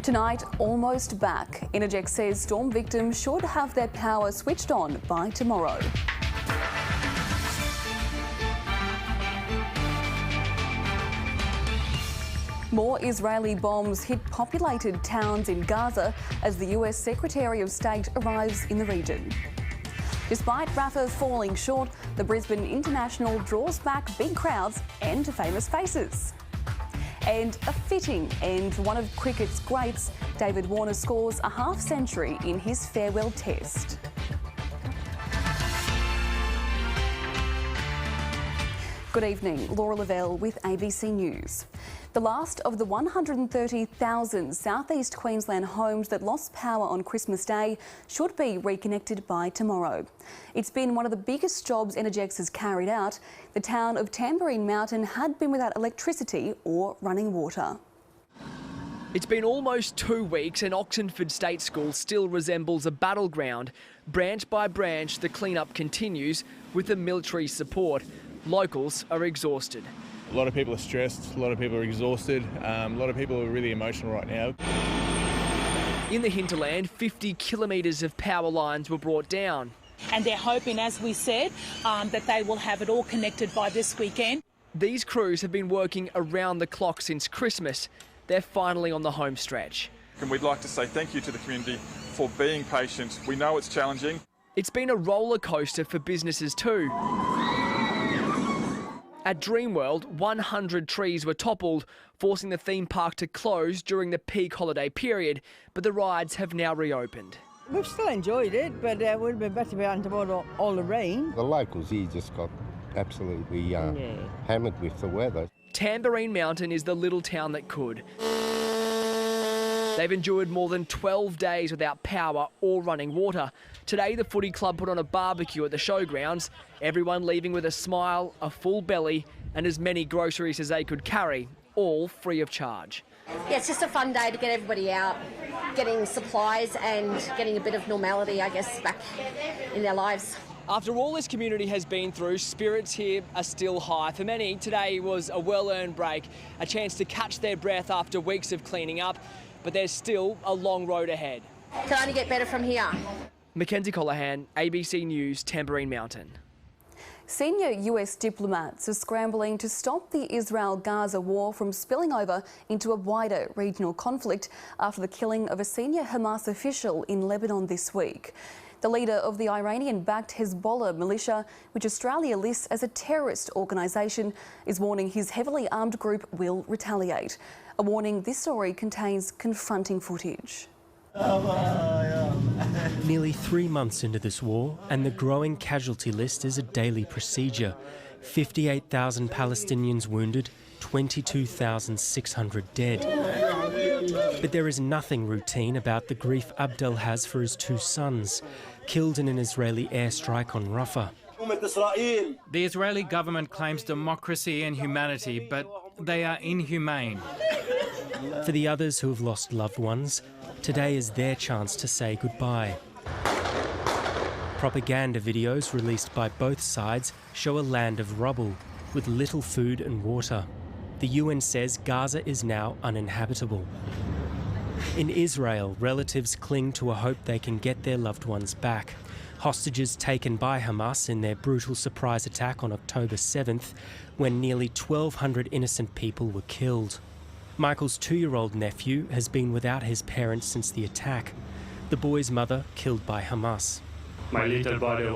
Tonight, almost back. Energex says storm victims should have their power switched on by tomorrow. More Israeli bombs hit populated towns in Gaza as the US Secretary of State arrives in the region. Despite Rafah falling short, the Brisbane International draws back big crowds and famous faces. And a fitting end for one of cricket's greats, David Warner scores a half-century in his farewell test. Good evening, Laura Lavelle with ABC News. The last of the 130,000 southeast Queensland homes that lost power on Christmas Day should be reconnected by tomorrow. It's been one of the biggest jobs Energex has carried out. The town of Tamborine Mountain had been without electricity or running water. It's been almost 2 weeks and Oxenford State School still resembles a battleground. Branch by branch, the clean-up continues with the military support. Locals are exhausted. A lot of people are stressed, a lot of people are exhausted, a lot of people are really emotional right now. In the hinterland, 50 kilometres of power lines were brought down. And they're hoping, as we said, that they will have it all connected by this weekend. These crews have been working around the clock since Christmas. They're finally on the home stretch. And we'd like to say thank you to the community for being patient. We know it's challenging. It's been a roller coaster for businesses too. At Dreamworld, 100 trees were toppled, forcing the theme park to close during the peak holiday period, but the rides have now reopened. We've still enjoyed it, but it would have been better behind all the rain. The locals here just got absolutely hammered with the weather. Tamborine Mountain is the little town that could. They've endured more than 12 days without power or running water. Today, the footy club put on a barbecue at the showgrounds. Everyone leaving with a smile, a full belly, and as many groceries as they could carry, all free of charge. Yeah, it's just a fun day to get everybody out, getting supplies and getting a bit of normality, I guess, back in their lives. After all this community has been through, spirits here are still high. For many, today was a well-earned break, a chance to catch their breath after weeks of cleaning up. But there's still a long road ahead. Can only get better from here. Mackenzie Colohan, ABC News, Tamborine Mountain. Senior US diplomats are scrambling to stop the Israel-Gaza war from spilling over into a wider regional conflict after the killing of a senior Hamas official in Lebanon this week. The leader of the Iranian-backed Hezbollah militia, which Australia lists as a terrorist organisation, is warning his heavily armed group will retaliate. A warning this story contains confronting footage. Nearly 3 months into this war, and the growing casualty list is a daily procedure. 58,000 Palestinians wounded, 22,600 dead. But there is nothing routine about the grief Abdel has for his 2 sons, killed in an Israeli airstrike on Rafah. The Israeli government claims democracy and humanity, but they are inhumane. For the others who have lost loved ones, today is their chance to say goodbye. Propaganda videos released by both sides show a land of rubble, with little food and water. The UN says Gaza is now uninhabitable. In Israel, relatives cling to a hope they can get their loved ones back. Hostages taken by Hamas in their brutal surprise attack on October 7th, when nearly 1,200 innocent people were killed. Michael's 2-year-old nephew has been without his parents since the attack. The boy's mother killed by Hamas. My little brother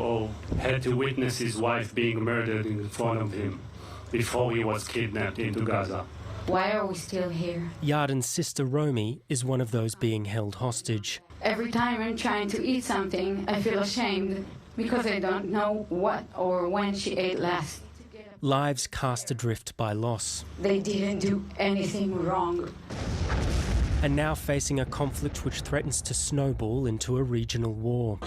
had to witness his wife being murdered in front of him before he was kidnapped into Gaza. Why are we still here? Yarden's sister Romy is one of those being held hostage. Every time I'm trying to eat something, I feel ashamed because I don't know what or when she ate last. Lives cast adrift by loss. They didn't do anything wrong. And now facing a conflict which threatens to snowball into a regional war.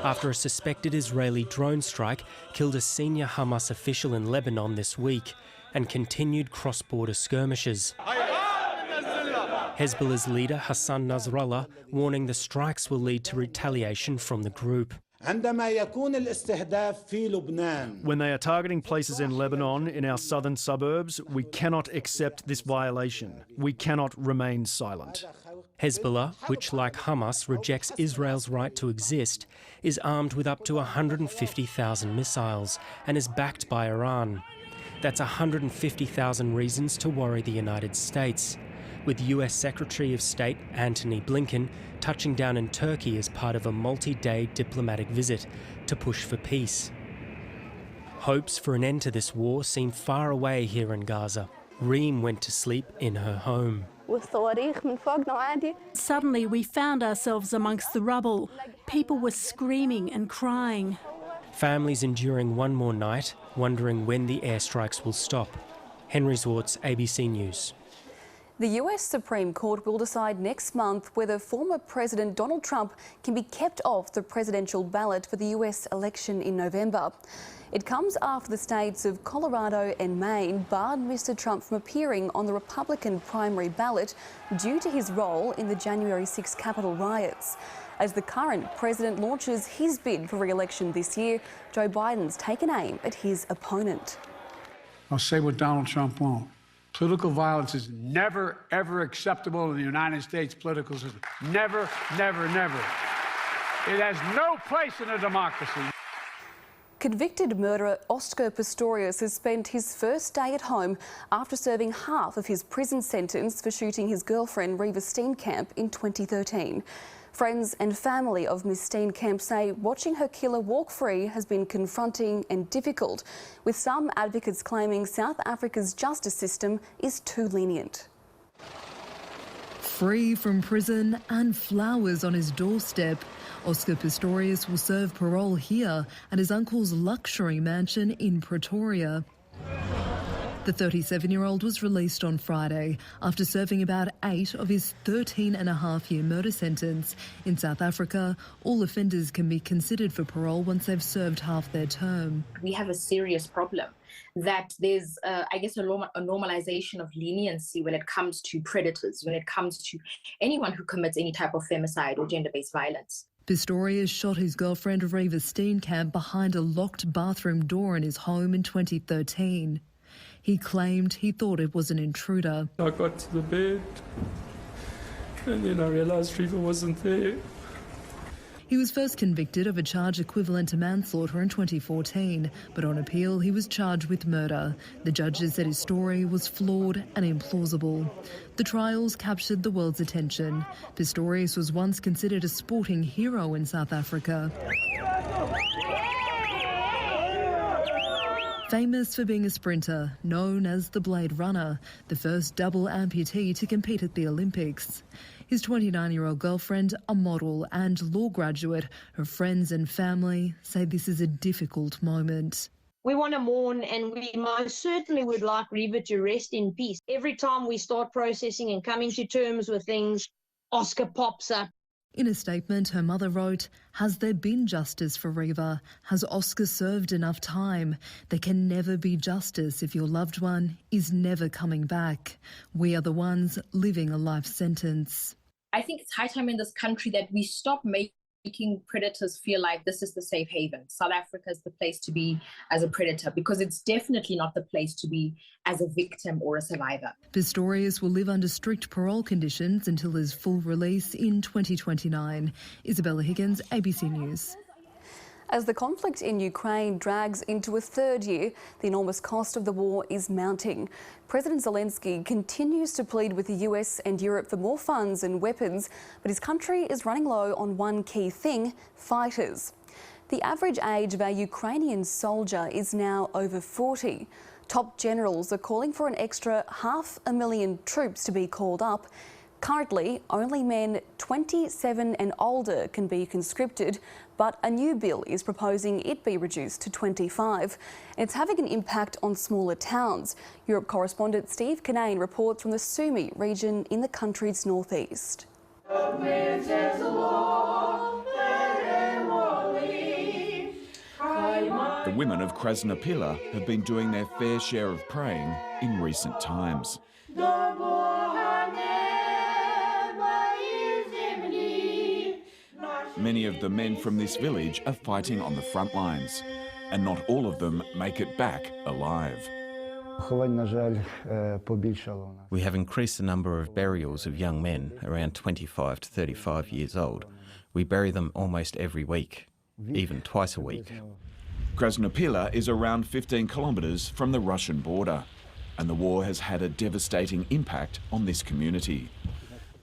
After a suspected Israeli drone strike killed a senior Hamas official in Lebanon this week and continued cross-border skirmishes. Hezbollah's leader Hassan Nasrallah warning the strikes will lead to retaliation from the group. عندما يكون الاستهداف في لبنان. When they are targeting places in Lebanon, in our southern suburbs, we cannot accept this violation. We cannot remain silent. Hezbollah, which like Hamas rejects Israel's right to exist, is armed with up to 150,000 missiles and is backed by Iran. That's 150,000 reasons to worry the United States, with US Secretary of State Antony Blinken touching down in Turkey as part of a multi-day diplomatic visit to push for peace. Hopes for an end to this war seem far away here in Gaza. Reem went to sleep in her home. Suddenly we found ourselves amongst the rubble. People were screaming and crying. Families enduring one more night, wondering when the airstrikes will stop. Henry Zwartz, ABC News. The US Supreme Court will decide next month whether former President Donald Trump can be kept off the presidential ballot for the US election in November. It comes after the states of Colorado and Maine barred Mr. Trump from appearing on the Republican primary ballot due to his role in the January 6 Capitol riots. As the current president launches his bid for re-election this year, Joe Biden's taken aim at his opponent. I'll say what Donald Trump won't. Political violence is never, ever acceptable in the United States political system. Never, never, never. It has no place in a democracy. Convicted murderer Oscar Pistorius has spent his first day at home after serving half of his prison sentence for shooting his girlfriend Reva Steenkamp in 2013. Friends and family of Ms Steenkamp say watching her killer walk free has been confronting and difficult, with some advocates claiming South Africa's justice system is too lenient. Free from prison and flowers on his doorstep, Oscar Pistorius will serve parole here at his uncle's luxury mansion in Pretoria. The 37-year-old was released on Friday after serving about 8 of his 13-and-a-half-year murder sentence. In South Africa, all offenders can be considered for parole once they've served half their term. We have a serious problem that there's, I guess, a normalization of leniency when it comes to predators, when it comes to anyone who commits any type of femicide or gender-based violence. Pistorius shot his girlfriend Reva Steenkamp behind a locked bathroom door in his home in 2013. He claimed he thought it was an intruder. I got to the bed and then I realised Reva wasn't there. He was first convicted of a charge equivalent to manslaughter in 2014, but on appeal he was charged with murder. The judges said his story was flawed and implausible. The trials captured the world's attention. Pistorius was once considered a sporting hero in South Africa. Famous for being a sprinter, known as the Blade Runner, the first double amputee to compete at the Olympics. His 29-year-old girlfriend, a model and law graduate, her friends and family say this is a difficult moment. We want to mourn, and we most certainly would like Reva to rest in peace. Every time we start processing and coming to terms with things, Oscar pops up. In a statement, her mother wrote, "Has there been justice for Reva? Has Oscar served enough time? There can never be justice if your loved one is never coming back. We are the ones living a life sentence." I think it's high time in this country that we stop making predators feel like this is the safe haven. South Africa is the place to be as a predator, because it's definitely not the place to be as a victim or a survivor. Pistorius will live under strict parole conditions until his full release in 2029. Isabella Higgins, ABC News. As the conflict in Ukraine drags into a third year, the enormous cost of the war is mounting. President Zelensky continues to plead with the US and Europe for more funds and weapons, but his country is running low on one key thing: fighters. The average age of our Ukrainian soldier is now over 40. Top generals are calling for an extra 500,000 troops to be called up. Currently, only men 27 and older can be conscripted, but a new bill is proposing it be reduced to 25. It's having an impact on smaller towns. Europe correspondent Steve Kinane reports from the Sumi region in the country's northeast. The women of Krasnopila have been doing their fair share of praying in recent times. many of the men from this village are fighting on the front lines, and not all of them make it back alive. We have increased the number of burials of young men, around 25 to 35 years old. We bury them almost every week, even twice a week. Krasnopila is around 15 kilometres from the Russian border, and the war has had a devastating impact on this community.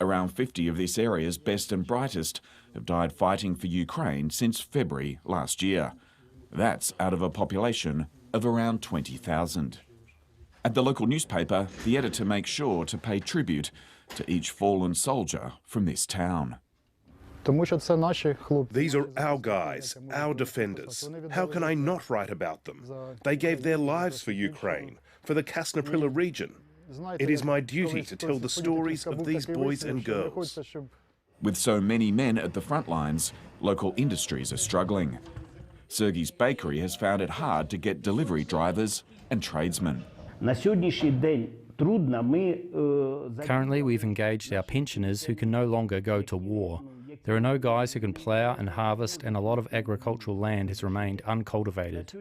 Around 50 of this area's best and brightest have died fighting for Ukraine since February last year. That's out of a population of around 20,000. At the local newspaper, the editor makes sure to pay tribute to each fallen soldier from this town. These are our guys, our defenders. How can I not write about them? They gave their lives for Ukraine, for the Krasnopila region. It is my duty to tell the stories of these boys and girls. With so many men at the front lines, local industries are struggling. Sergey's bakery has found it hard to get delivery drivers and tradesmen. Currently, we've engaged our pensioners who can no longer go to war. There are no guys who can plough and harvest, and a lot of agricultural land has remained uncultivated.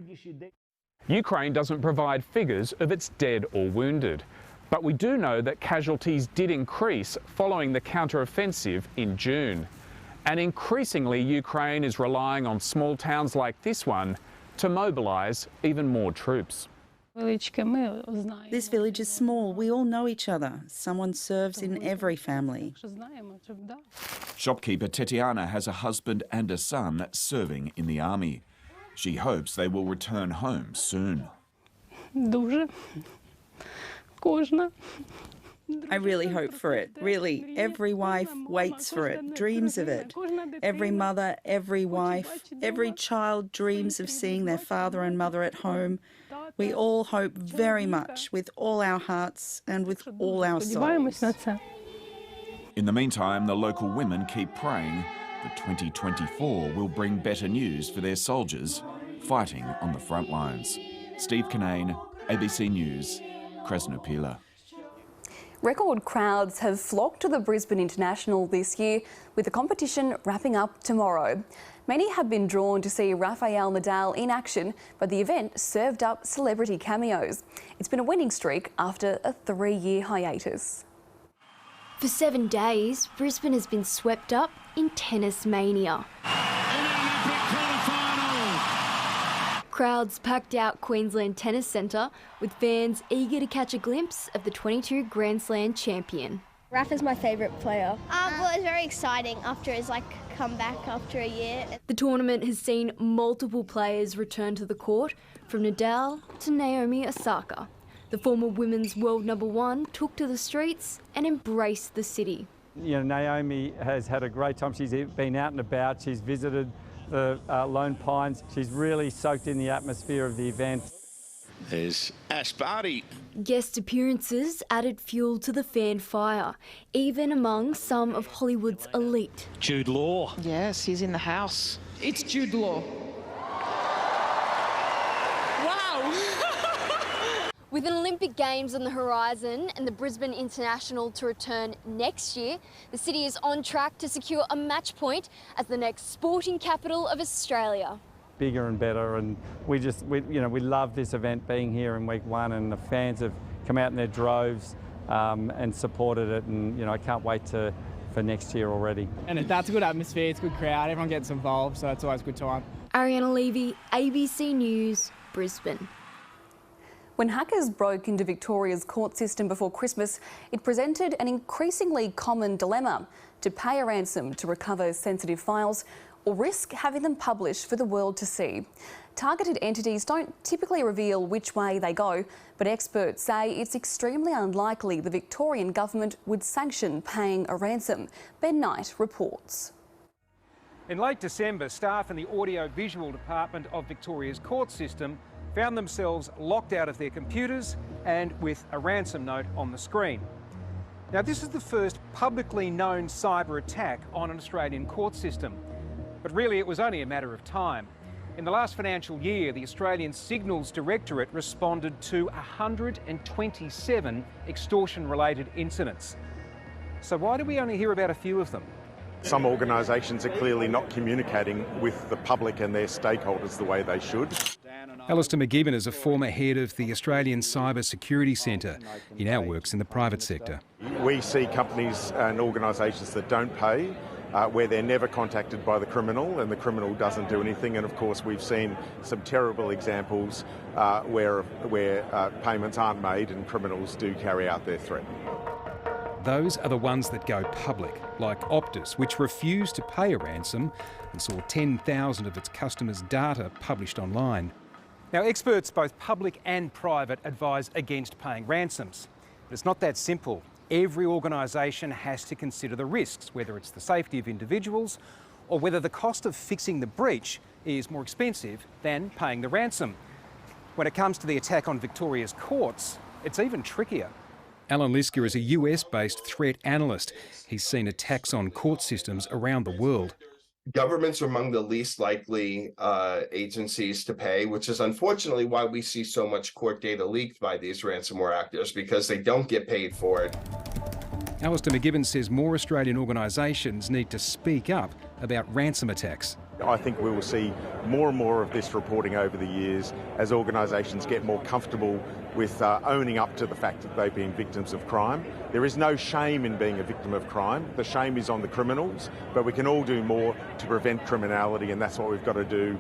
Ukraine doesn't provide figures of its dead or wounded, but we do know that casualties did increase following the counter-offensive in June. And increasingly, Ukraine is relying on small towns like this one to mobilise even more troops. This village is small. We all know each other. Someone serves in every family. Shopkeeper Tetiana has a husband and a son serving in the army. She hopes they will return home soon. I really hope for it. Really, every wife waits for it, dreams of it. Every mother, every wife, every child dreams of seeing their father and mother at home. We all hope very much with all our hearts and with all our souls. In the meantime, the local women keep praying that 2024 will bring better news for their soldiers fighting on the front lines. Steve Kinane, ABC News, Krasnopila. Record crowds have flocked to the Brisbane International this year, with the competition wrapping up tomorrow. Many have been drawn to see Rafael Nadal in action, but the event served up celebrity cameos. It's been a winning streak after a 3-year hiatus. For 7 days, Brisbane has been swept up in tennis mania. Crowds packed out Queensland Tennis Centre, with fans eager to catch a glimpse of the 22 Grand Slam champion. Rafa's my favourite player. Well, it's very exciting after his comeback after a year. The tournament has seen multiple players return to the court, from Nadal to Naomi Osaka. The former women's world #1 took to the streets and embraced the city. You know, Naomi has had a great time. She's been out and about. She's visited the Lone Pines. She's really soaked in the atmosphere of the event. There's Ash Barty. Guest appearances added fuel to the fan fire, even among some of Hollywood's elite. Jude Law. Yes, he's in the house. It's Jude Law. With an Olympic Games on the horizon and the Brisbane International to return next year, the city is on track to secure a match point as the next sporting capital of Australia. Bigger and better, and we love this event being here in week 1, and the fans have come out in their droves and supported it, and I can't wait for next year already. And that's a good atmosphere, it's a good crowd, everyone gets involved, so that's always a good time. Ariana Levy, ABC News, Brisbane. When hackers broke into Victoria's court system before Christmas, it presented an increasingly common dilemma: to pay a ransom to recover sensitive files or risk having them published for the world to see. Targeted entities don't typically reveal which way they go, but experts say it's extremely unlikely the Victorian government would sanction paying a ransom. Ben Knight reports. In late December, staff in the audio-visual department of Victoria's court system found themselves locked out of their computers and with a ransom note on the screen. Now, this is the first publicly known cyber attack on an Australian court system, but really it was only a matter of time. In the last financial year, the Australian Signals Directorate responded to 127 extortion-related incidents. So why do we only hear about a few of them? Some organisations are clearly not communicating with the public and their stakeholders the way they should. Alistair McGibbon is a former head of the Australian Cyber Security Centre. He now works in the private sector. We see companies and organisations that don't pay, where they're never contacted by the criminal and the criminal doesn't do anything. And of course we've seen some terrible examples where payments aren't made and criminals do carry out their threat. Those are the ones that go public, like Optus, which refused to pay a ransom and saw 10,000 of its customers' data published online. Now, experts, both public and private, advise against paying ransoms. But it's not that simple. Every organisation has to consider the risks, whether it's the safety of individuals or whether the cost of fixing the breach is more expensive than paying the ransom. When it comes to the attack on Victoria's courts, it's even trickier. Alan Lisker is a US-based threat analyst. He's seen attacks on court systems around the world. Governments are among the least likely agencies to pay, which is unfortunately why we see so much court data leaked by these ransomware actors, because they don't get paid for it. Alistair McGibbon says more Australian organisations need to speak up about ransom attacks. I think we will see more and more of this reporting over the years as organisations get more comfortable with owning up to the fact that they've been victims of crime. There is no shame in being a victim of crime. The shame is on the criminals, but we can all do more to prevent criminality, and that's what we've got to do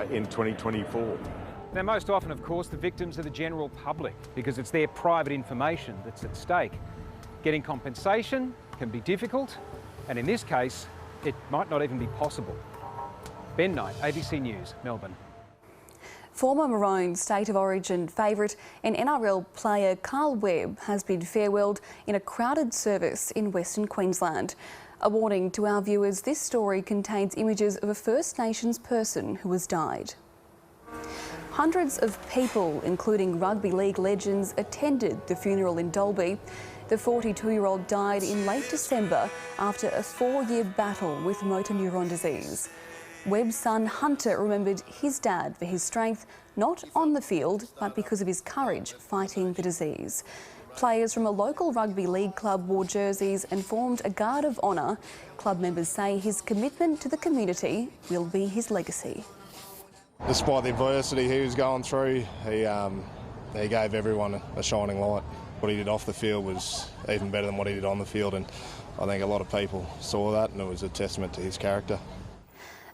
in 2024. Now, most often, of course, the victims are the general public because it's their private information that's at stake. Getting compensation can be difficult, and in this case, it might not even be possible. Ben Knight, ABC News, Melbourne. Former Maroon State of Origin favourite and NRL player Carl Webb has been farewelled in a crowded service in Western Queensland. A warning to our viewers, this story contains images of a First Nations person who has died. Hundreds of people, including rugby league legends, attended the funeral in Dalby. The 42-year-old died in late December after a 4-year battle with motor neuron disease. Webb's son Hunter remembered his dad for his strength, not on the field, but because of his courage fighting the disease. Players from a local rugby league club wore jerseys and formed a guard of honour. Club members say his commitment to the community will be his legacy. Despite the adversity he was going through, he gave everyone a shining light. What he did off the field was even better than what he did on the field, and I think a lot of people saw that, and it was a testament to his character.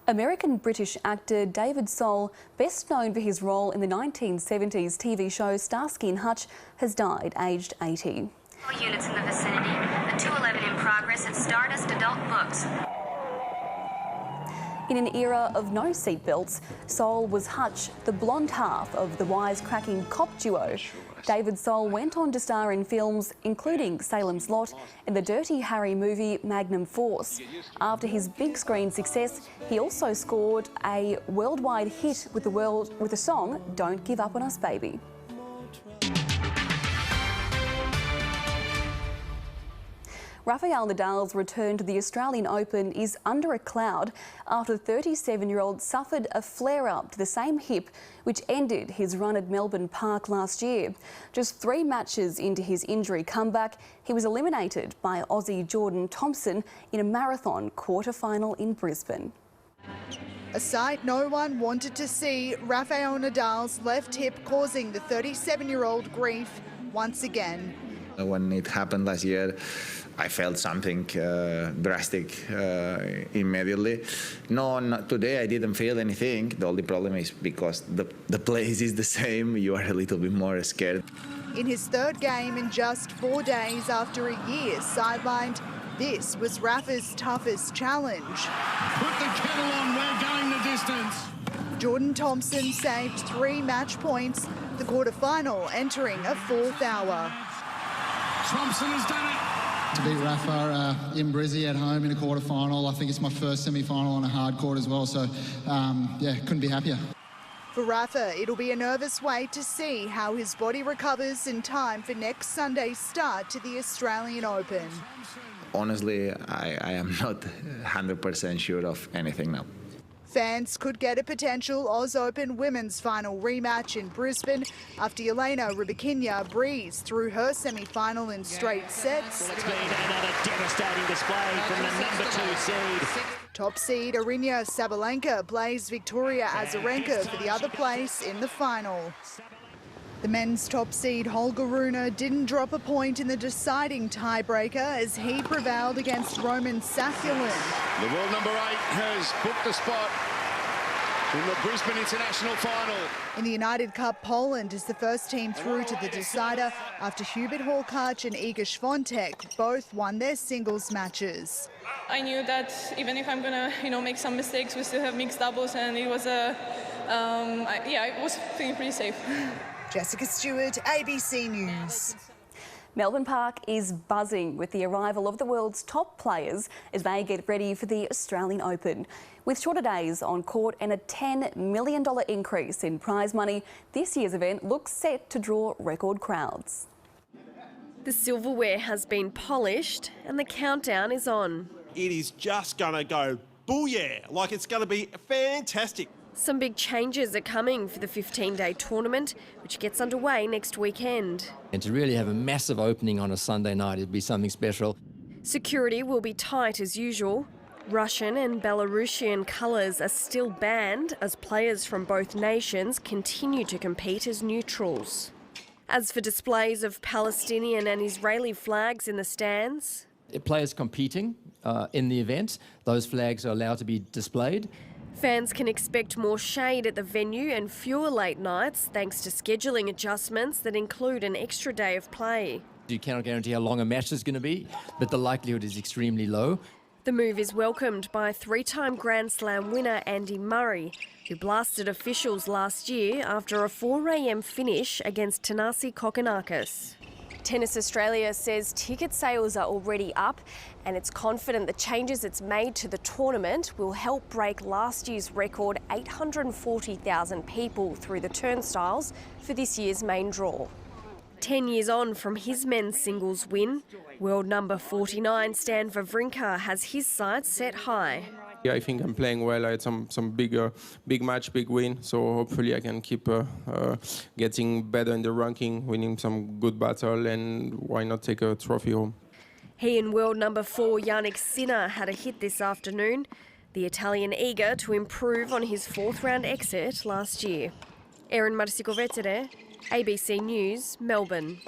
American-British actor David Soul, best known for his role in the 1970s TV show Starsky and Hutch, has died aged 80. Units in the vicinity, a 211 in progress at Stardust Adult Books. In an era of no seatbelts, Soul was Hutch, the blonde half of the wisecracking cop duo. David Soul went on to star in films including Salem's Lot and the Dirty Harry movie Magnum Force. After his big screen success, he also scored a worldwide hit with the song Don't Give Up on Us Baby. Rafael Nadal's return to the Australian Open is under a cloud after the 37-year-old suffered a flare-up to the same hip which ended his run at Melbourne Park last year. Just 3 matches into his injury comeback, he was eliminated by Aussie Jordan Thompson in a marathon quarter-final in Brisbane. A sight no one wanted to see, Rafael Nadal's left hip causing the 37-year-old grief once again. When it happened last year, I felt something drastic immediately. No, not today I didn't feel anything. The only problem is because the place is the same, you are a little bit more scared. In his 3rd game in just 4 days after a year sidelined, this was Rafa's toughest challenge. Put the kettle on, we're going the distance. Jordan Thompson saved 3 match points, the quarter-final entering a 4th hour. Thompson has done it. To beat Rafa in Brizzy at home in a quarter-final, I think it's my first semi-final on a hard court as well, so yeah, couldn't be happier. For Rafa, it'll be a nervous wait to see how his body recovers in time for next Sunday's start to the Australian Open. Honestly, I am not 100% sure of anything now. Fans could get a potential Oz Open women's final rematch in Brisbane after Elena Rybakina breezed through her semi-final in straight sets. Well, it's been another devastating display from the number 2 seed. Top seed Aryna Sabalenka plays Victoria Azarenka for the other place in the final. The men's top seed Holger Rune didn't drop a point in the deciding tiebreaker as he prevailed against Roman Sakulin. The world number 8 has booked a spot in the Brisbane International Final. In the United Cup, Poland is the first team through to the decider after Hubert Hurkacz and Iga Świątek both won their singles matches. I knew that even if I'm gonna, make some mistakes, we still have mixed doubles, and it was I was feeling pretty safe. Jessica Stewart, ABC News. Melbourne Park is buzzing with the arrival of the world's top players as they get ready for the Australian Open. With shorter days on court and a $10 million increase in prize money, this year's event looks set to draw record crowds. The silverware has been polished and the countdown is on. It is just going to go booyah, like it's going to be fantastic. Some big changes are coming for the 15-day tournament, which gets underway next weekend. And to really have a massive opening on a Sunday night, it'd be something special. Security will be tight as usual. Russian and Belarusian colours are still banned as players from both nations continue to compete as neutrals. As for displays of Palestinian and Israeli flags in the stands, Players competing in the event, those flags are allowed to be displayed. Fans can expect more shade at the venue and fewer late nights thanks to scheduling adjustments that include an extra day of play. You cannot guarantee how long a match is going to be, but the likelihood is extremely low. The move is welcomed by three-time Grand Slam winner Andy Murray, who blasted officials last year after a 4 a.m. finish against Thanasi Kokkinakis. Tennis Australia says ticket sales are already up and it's confident the changes it's made to the tournament will help break last year's record 840,000 people through the turnstiles for this year's main draw. 10 years on from his men's singles win, world number 49 Stan Wawrinka has his sights set high. I think I'm playing well. I had some big match, big win. So hopefully I can keep getting better in the ranking, winning some good battle, and why not take a trophy home? He and world number 4 Yannick Sinner had a hit this afternoon. The Italian eager to improve on his 4th round exit last year. Erin Marsicovetere, ABC News, Melbourne.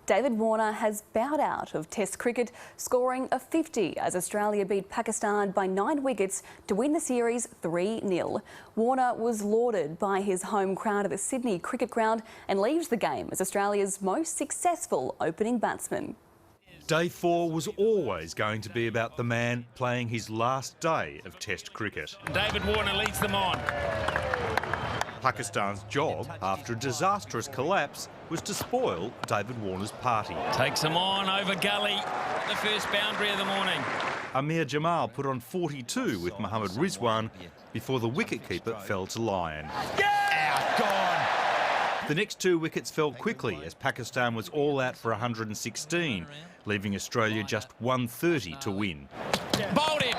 David Warner has bowed out of Test cricket, scoring a 50 as Australia beat Pakistan by 9 wickets to win the series 3-0. Warner was lauded by his home crowd at the Sydney Cricket Ground and leaves the game as Australia's most successful opening batsman. Day 4 was always going to be about the man playing his last day of Test cricket. David Warner leads them on. Pakistan's job, after a disastrous collapse, was to spoil David Warner's party. Takes them on over gully, the first boundary of the morning. Amir Jamal put on 42 with Mohammad Rizwan before the wicketkeeper fell to Lyon. Out, gone. The next 2 wickets fell quickly as Pakistan was all out for 116, leaving Australia just 130 to win. Bowled him.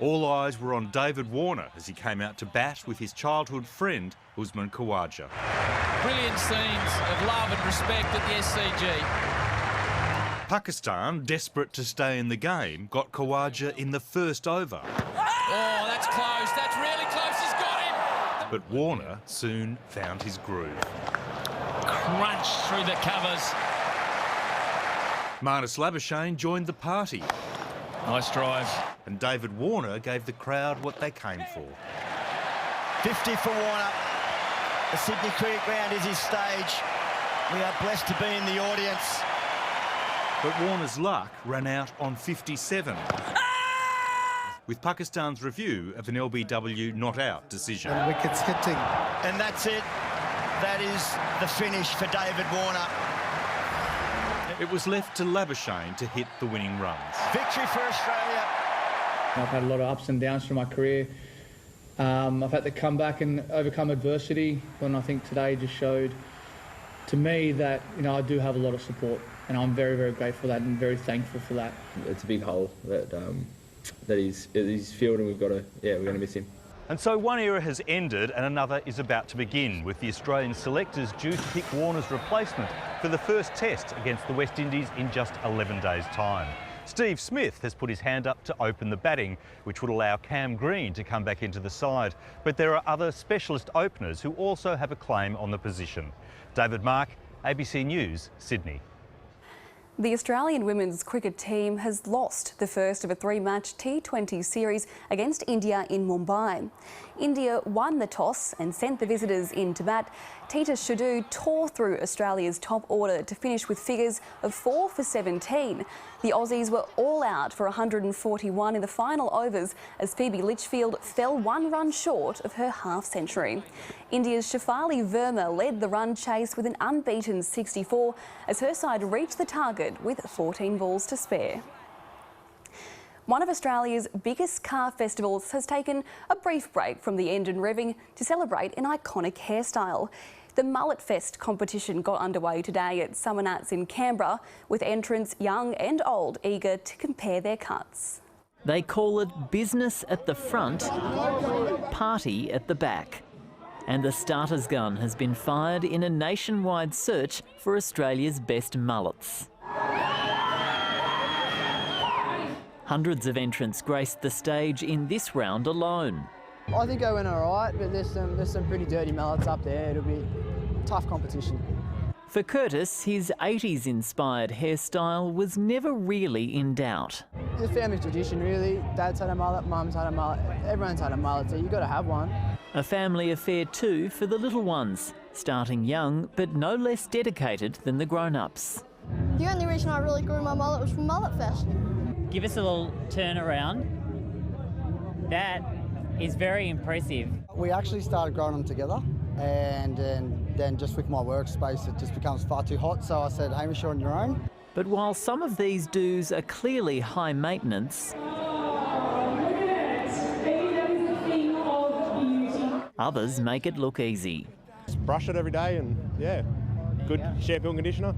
All eyes were on David Warner as he came out to bat with his childhood friend, Usman Khawaja. Brilliant scenes of love and respect at the SCG. Pakistan, desperate to stay in the game, got Khawaja in the first over. Oh, that's close. That's really close. He's got him. But Warner soon found his groove. Crunch through the covers. Marnus Labuschagne joined the party. Nice drive. And David Warner gave the crowd what they came for. 50 for Warner. The Sydney Cricket Ground is his stage. We are blessed to be in the audience. But Warner's luck ran out on 57. With Pakistan's review of an LBW not out decision. And wickets hitting. And that's it. That is the finish for David Warner. It was left to Labuschagne to hit the winning runs. Victory for Australia. I've had a lot of ups and downs through my career. I've had to come back and overcome adversity, and I think today just showed to me that I do have a lot of support, and I'm very, very grateful for that and very thankful for that. It's a big hole that he's filled, and we're going to miss him. And so one era has ended and another is about to begin, with the Australian selectors due to pick Warner's replacement for the first test against the West Indies in just 11 days' time. Steve Smith has put his hand up to open the batting, which would allow Cam Green to come back into the side. But there are other specialist openers who also have a claim on the position. David Mark, ABC News, Sydney. The Australian women's cricket team has lost the first of a three-match T20 series against India in Mumbai. India won the toss and sent the visitors into bat. Tita Shadu tore through Australia's top order to finish with figures of 4 for 17. The Aussies were all out for 141 in the final overs as Phoebe Litchfield fell 1 run short of her half-century. India's Shafali Verma led the run chase with an unbeaten 64 as her side reached the target with 14 balls to spare. One of Australia's biggest car festivals has taken a brief break from the engine revving to celebrate an iconic hairstyle. The Mullet Fest competition got underway today at Summer Nats in Canberra, with entrants young and old eager to compare their cuts. They call it business at the front, party at the back. And the starter's gun has been fired in a nationwide search for Australia's best mullets. Hundreds of entrants graced the stage in this round alone. I think I went all right, but there's some pretty dirty mullets up there. It'll be tough competition. For Curtis, his 80s-inspired hairstyle was never really in doubt. It's a family tradition, really. Dad's had a mullet, Mum's had a mullet, everyone's had a mullet, so you've got to have one. A family affair too for the little ones, starting young but no less dedicated than the grown-ups. The only reason I really grew my mullet was from Mullet Fest. Give us a little turn around. That is very impressive. We actually started growing them together, and then just with my workspace it just becomes far too hot, so I said, Hamish, you're on your own. But while some of these do's are clearly high maintenance, others make it look easy. Just brush it every day and, yeah, good shampoo and conditioner.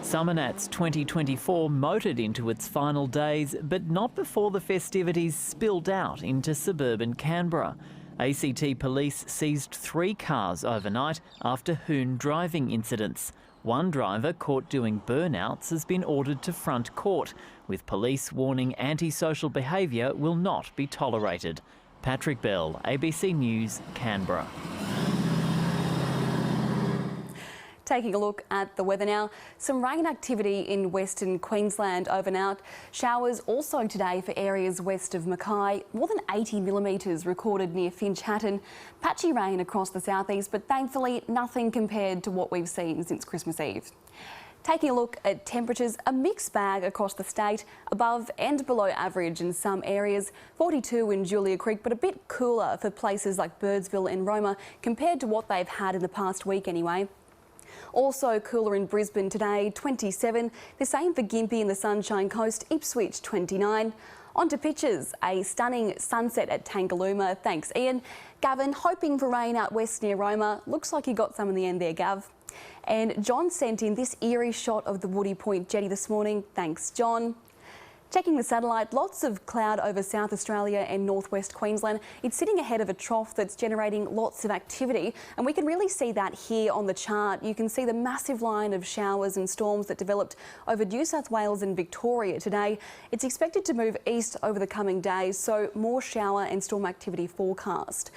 Summer Nats 2024 motored into its final days, but not before the festivities spilled out into suburban Canberra. ACT police seized 3 cars overnight after hoon driving incidents. One driver caught doing burnouts has been ordered to front court, with police warning antisocial behaviour will not be tolerated. Patrick Bell, ABC News, Canberra. Taking a look at the weather now, some rain activity in Western Queensland overnight. Showers also today for areas west of Mackay. More than 80 millimetres recorded near Finch Hatton. Patchy rain across the southeast, but thankfully nothing compared to what we've seen since Christmas Eve. Taking a look at temperatures, a mixed bag across the state, above and below average in some areas. 42 in Julia Creek, but a bit cooler for places like Birdsville and Roma compared to what they've had in the past week anyway. Also cooler in Brisbane today, 27. The same for Gympie and the Sunshine Coast, Ipswich 29. On to pitches, a stunning sunset at Tangalooma. Thanks, Ian. Gavin, hoping for rain out west near Roma. Looks like you got some in the end there, Gav. And John sent in this eerie shot of the Woody Point jetty this morning. Thanks, John. Checking the satellite, lots of cloud over South Australia and northwest Queensland. It's sitting ahead of a trough that's generating lots of activity, and we can really see that here on the chart. You can see the massive line of showers and storms that developed over New South Wales and Victoria today. It's expected to move east over the coming days, so more shower and storm activity forecast.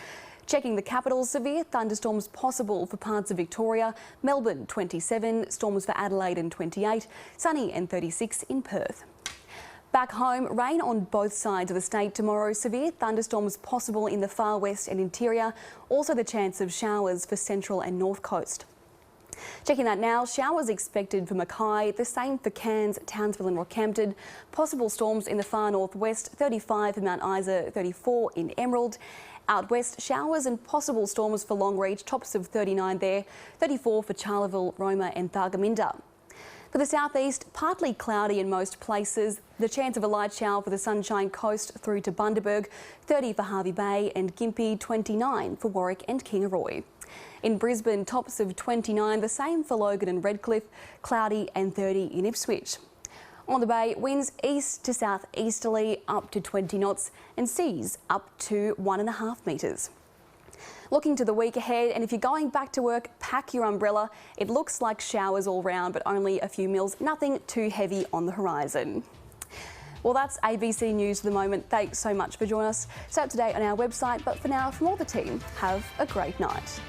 Checking the capital, severe thunderstorms possible for parts of Victoria. Melbourne 27, storms for Adelaide and 28, sunny and 36 in Perth. Back home, rain on both sides of the state tomorrow. Severe thunderstorms possible in the far west and interior. Also the chance of showers for central and north coast. Checking that now, showers expected for Mackay, the same for Cairns, Townsville and Rockhampton. Possible storms in the far northwest, 35 for Mount Isa, 34 in Emerald. Out west, showers and possible storms for Longreach, tops of 39 there, 34 for Charleville, Roma and Thargomindah. For the southeast, partly cloudy in most places. The chance of a light shower for the Sunshine Coast through to Bundaberg, 30 for Hervey Bay and Gympie, 29 for Warwick and Kingaroy. In Brisbane, tops of 29, the same for Logan and Redcliffe, cloudy and 30 in Ipswich. On the bay, winds east to southeasterly up to 20 knots and seas up to 1.5 metres. Looking to the week ahead, and if you're going back to work, pack your umbrella. It looks like showers all round, but only a few mils, nothing too heavy on the horizon. Well, that's ABC News for the moment. Thanks so much for joining us. It's up to date on our website, but for now, from all the team, have a great night.